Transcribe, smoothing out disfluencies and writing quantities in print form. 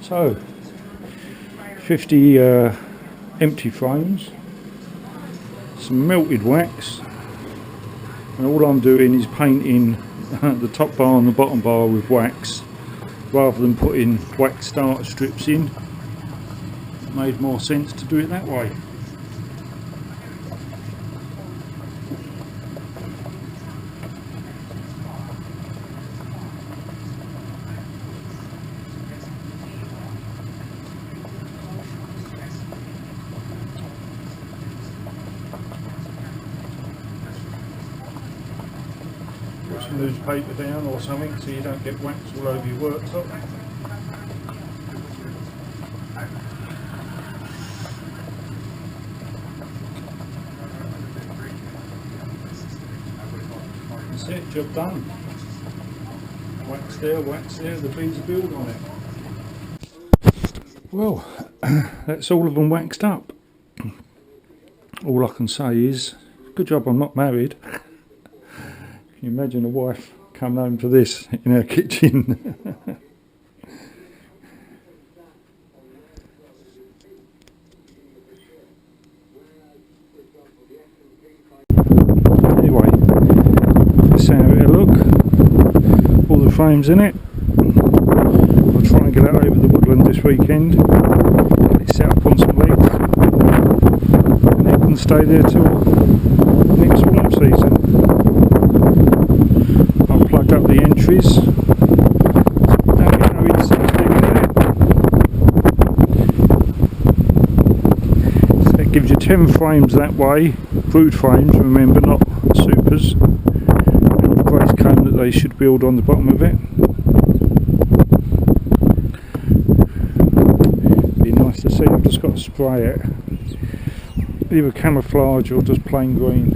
So 50 empty frames, some melted wax, and all I'm doing is painting the top bar and the bottom bar with wax rather than putting wax starter strips in. It made more sense to do it that way. Put some newspaper down or something so you don't get wax all over your worktop. That's it, job done. Wax there, the bees build on it. Well, that's all of them waxed up. All I can say is, good job I'm not married. Can you imagine a wife coming home to this in her kitchen? Anyway, that's how it'll look. All the frames in it. I'll try and get out over the woodland this weekend. Get it set up on some legs. And it can stay there till next warm season. I'll plug up the entries. Don't get no insects in there. So it gives you 10 frames that way. Brood frames, remember, not supers. And the grace comb that they should build on the bottom of it. Be nice to see. I've just got to spray it. Either camouflage or just plain green.